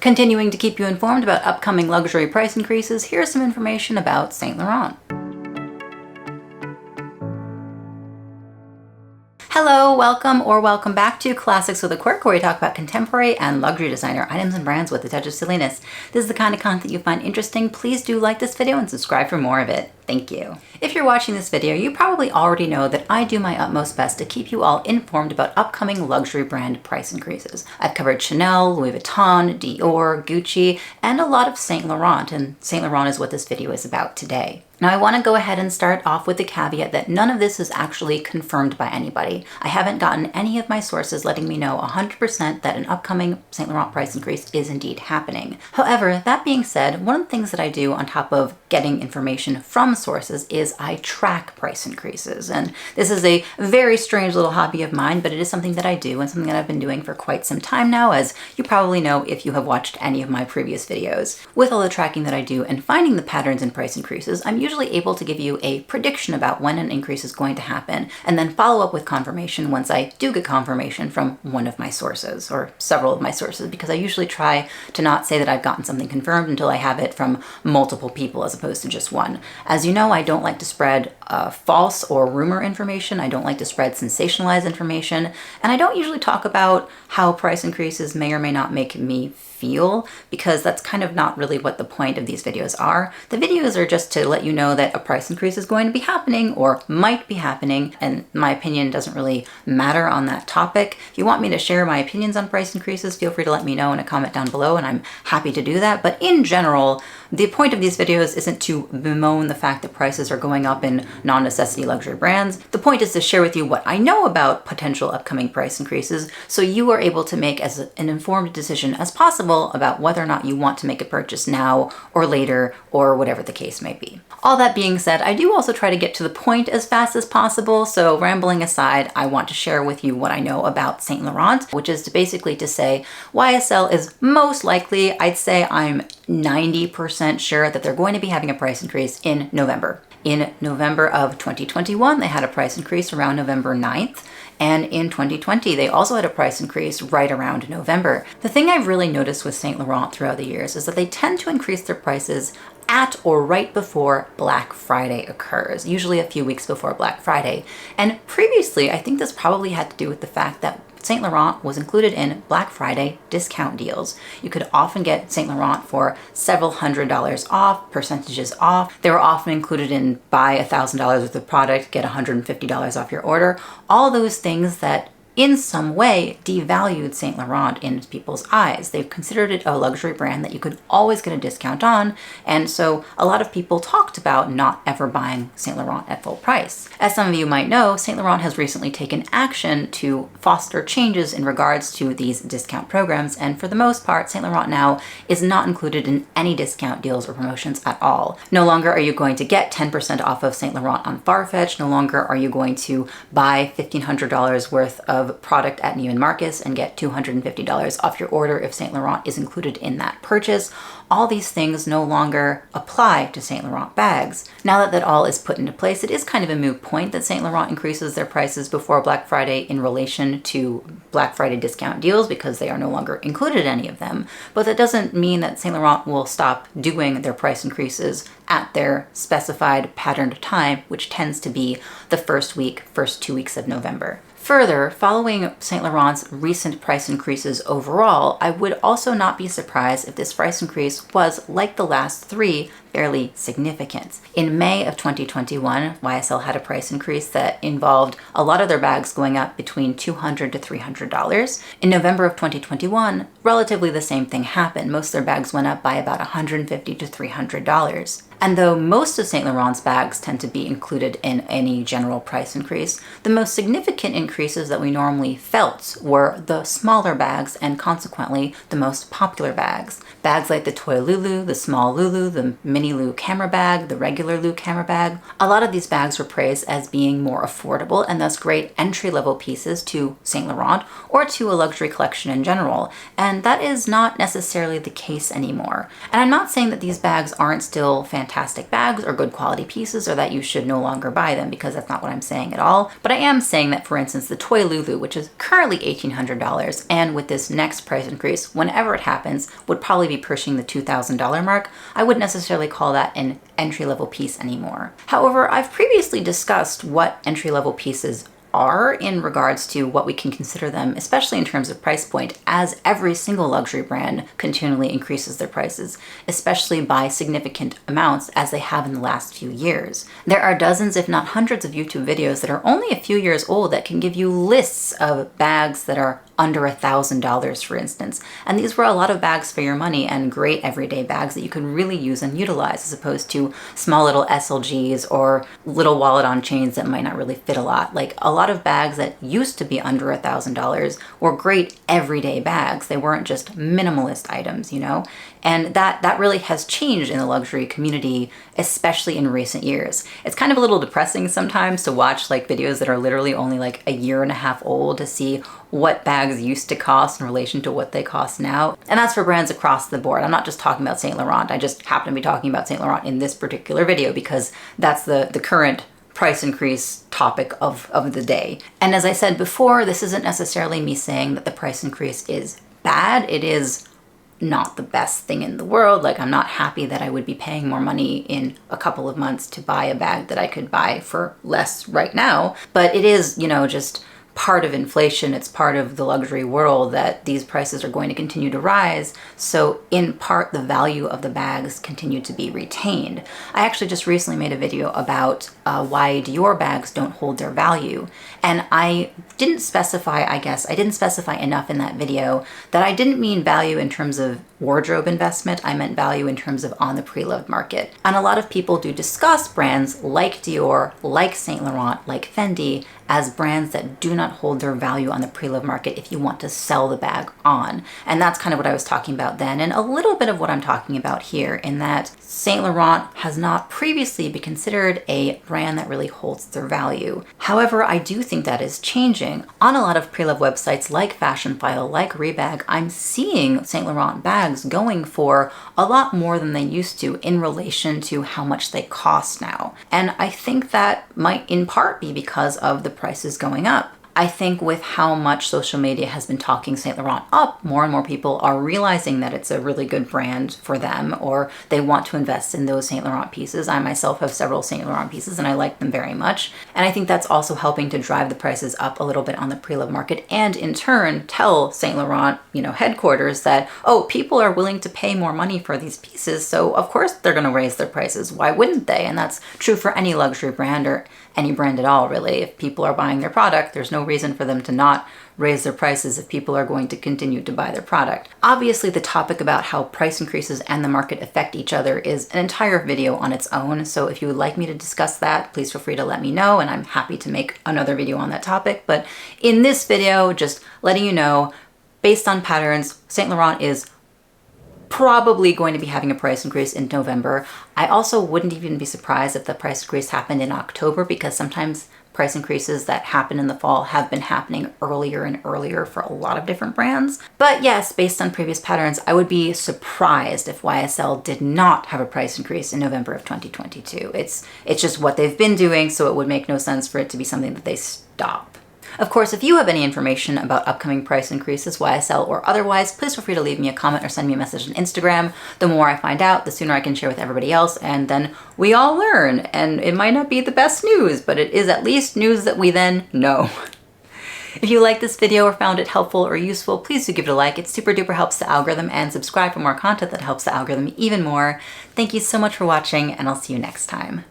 Continuing to keep you informed about upcoming luxury price increases, here's some information about Saint Laurent. Hello, welcome back to Classics with a Quirk, where we talk about contemporary and luxury designer items and brands with a touch of silliness. This is the kind of content you find interesting. Please do like this video and subscribe for more of it. Thank you. If you're watching this video, you probably already know that I do my utmost best to keep you all informed about upcoming luxury brand price increases. I've covered Chanel, Louis Vuitton, Dior, Gucci, and a lot of Saint Laurent, and Saint Laurent is what this video is about today. Now, I want to go ahead and start off with the caveat that none of this is actually confirmed by anybody. I haven't gotten any of my sources letting me know 100% that an upcoming Saint Laurent price increase is indeed happening. However, that being said, one of the things that I do on top of getting information from sources is I track price increases. And this is a very strange little hobby of mine, but it is something that I do and something that I've been doing for quite some time now, as you probably know if you have watched any of my previous videos. With all the tracking that I do and finding the patterns in price increases, I'm usually able to give you a prediction about when an increase is going to happen, and then follow up with confirmation once I do get confirmation from one of my sources, or several of my sources, because I usually try to not say that I've gotten something confirmed until I have it from multiple people as opposed to just one. As you know, I don't like to spread false or rumor information. I don't like to spread sensationalized information, and I don't usually talk about how price increases may or may not make me feel, because that's kind of not really what the point of these videos are. The videos are just to let you know that a price increase is going to be happening or might be happening, and my opinion doesn't really matter on that topic. If you want me to share my opinions on price increases, feel free to let me know in a comment down below, and I'm happy to do that. But in general, the point of these videos isn't to bemoan the fact that prices are going up in non-necessity luxury brands. The point is to share with you what I know about potential upcoming price increases, so you are able to make as an informed decision as possible about whether or not you want to make a purchase now or later, or whatever the case may be. All that being said, I do also try to get to the point as fast as possible, so rambling aside, I want to share with you what I know about Saint Laurent, which is basically to say YSL is most likely, I'd say I'm 90% sure that they're going to be having a price increase in November. In November of 2021, they had a price increase around November 9th. And in 2020, they also had a price increase right around November. The thing I've really noticed with Saint Laurent throughout the years is that they tend to increase their prices at or right before Black Friday occurs, usually a few weeks before Black Friday. And previously, I think this probably had to do with the fact that Saint Laurent was included in Black Friday discount deals. You could often get Saint Laurent for several $100s off, percentages off. They were often included in buy $1,000 worth of product, get $150 off your order. All those things that in some way devalued Saint Laurent in people's eyes. They've considered it a luxury brand that you could always get a discount on, and so a lot of people talked about not ever buying Saint Laurent at full price. As some of you might know, Saint Laurent has recently taken action to foster changes in regards to these discount programs, and for the most part, Saint Laurent now is not included in any discount deals or promotions at all. No longer are you going to get 10% off of Saint Laurent on Farfetch. No longer are you going to buy $1,500 worth of product at Neiman Marcus and get $250 off your order if Saint Laurent is included in that purchase. All these things no longer apply to Saint Laurent bags. Now that that all is put into place, it is kind of a moot point that Saint Laurent increases their prices before Black Friday in relation to Black Friday discount deals, because they are no longer included in any of them. But that doesn't mean that Saint Laurent will stop doing their price increases at their specified patterned time, which tends to be the first 2 weeks of November. Further, following Saint Laurent's recent price increases overall, I would also not be surprised if this price increase was, like the last 3, fairly significant. In May of 2021, YSL had a price increase that involved a lot of their bags going up between $200 to $300. In November of 2021, relatively the same thing happened. Most of their bags went up by about $150 to $300. And though most of Saint Laurent's bags tend to be included in any general price increase, the most significant increases that we normally felt were the smaller bags and consequently the most popular bags. Bags like the Toy Lulu, the Small Lulu, the Mini Lulu camera bag, the regular Lulu camera bag. A lot of these bags were praised as being more affordable and thus great entry-level pieces to Saint Laurent or to a luxury collection in general. And that is not necessarily the case anymore. And I'm not saying that these bags aren't still fantastic fantastic bags or good quality pieces, or that you should no longer buy them, because that's not what I'm saying at all. But I am saying that, for instance, the toy Lulu, which is currently $1,800, and with this next price increase, whenever it happens, would probably be pushing the $2,000 mark. I wouldn't necessarily call that an entry-level piece anymore. However, I've previously discussed what entry-level pieces are in regards to what we can consider them, especially in terms of price point, as every single luxury brand continually increases their prices, especially by significant amounts as they have in the last few years. There are dozens, if not hundreds, of YouTube videos that are only a few years old that can give you lists of bags that are under $1,000, for instance. And these were a lot of bags for your money, and great everyday bags that you could really use and utilize, as opposed to small little SLGs or little wallet on chains that might not really fit a lot. Like, a lot of bags that used to be under $1,000 were great everyday bags. They weren't just minimalist items, you know? And that really has changed in the luxury community, especially in recent years. It's kind of a little depressing sometimes to watch like videos that are literally only like a year and a half old to see what bags used to cost in relation to what they cost now. And that's for brands across the board. I'm not just talking about Saint Laurent. I just happen to be talking about Saint Laurent in this particular video because that's the current price increase topic of the day. And as I said before, this isn't necessarily me saying that the price increase is bad. It is not the best thing in the world. Like, I'm not happy that I would be paying more money in a couple of months to buy a bag that I could buy for less right now. But it is, you know, just part of inflation. It's part of the luxury world that these prices are going to continue to rise. So in part, the value of the bags continue to be retained. I actually just recently made a video about why Dior bags don't hold their value. And I didn't specify enough in that video that I didn't mean value in terms of wardrobe investment. I meant value in terms of on the preloved market. And a lot of people do discuss brands like Dior, like Saint Laurent, like Fendi, as brands that do not hold their value on the preloved market if you want to sell the bag on. And that's kind of what I was talking about then, and a little bit of what I'm talking about here, in that Saint Laurent has not previously been considered a brand that really holds their value. However, I do think that is changing. On a lot of preloved websites like Fashion File, like Rebag, I'm seeing Saint Laurent bags going for a lot more than they used to in relation to how much they cost now. And I think that might in part be because of the prices going up. I think with how much social media has been talking Saint Laurent up, more and more people are realizing that it's a really good brand for them, or they want to invest in those Saint Laurent pieces. I myself have several Saint Laurent pieces and I like them very much. And I think that's also helping to drive the prices up a little bit on the preloved market, and in turn tell Saint Laurent, you know, headquarters that, oh, people are willing to pay more money for these pieces, so of course they're going to raise their prices. Why wouldn't they? And that's true for any luxury brand, or any brand at all, really. If people are buying their product, there's no reason for them to not raise their prices if people are going to continue to buy their product. Obviously, the topic about how price increases and the market affect each other is an entire video on its own. So if you would like me to discuss that, please feel free to let me know, and I'm happy to make another video on that topic. But in this video, just letting you know, based on patterns, Saint Laurent is probably going to be having a price increase in November. I also wouldn't even be surprised if the price increase happened in October, because sometimes price increases that happen in the fall have been happening earlier and earlier for a lot of different brands. But yes, based on previous patterns, I would be surprised if YSL did not have a price increase in November of 2022. It's just what they've been doing, so it would make no sense for it to be something that they stop. Of course, if you have any information about upcoming price increases, YSL or otherwise, please feel free to leave me a comment or send me a message on Instagram. The more I find out, the sooner I can share with everybody else, and then we all learn. And it might not be the best news, but it is at least news that we then know. If you liked this video or found it helpful or useful, please do give it a like. It super duper helps the algorithm, and subscribe for more content that helps the algorithm even more. Thank you so much for watching, and I'll see you next time.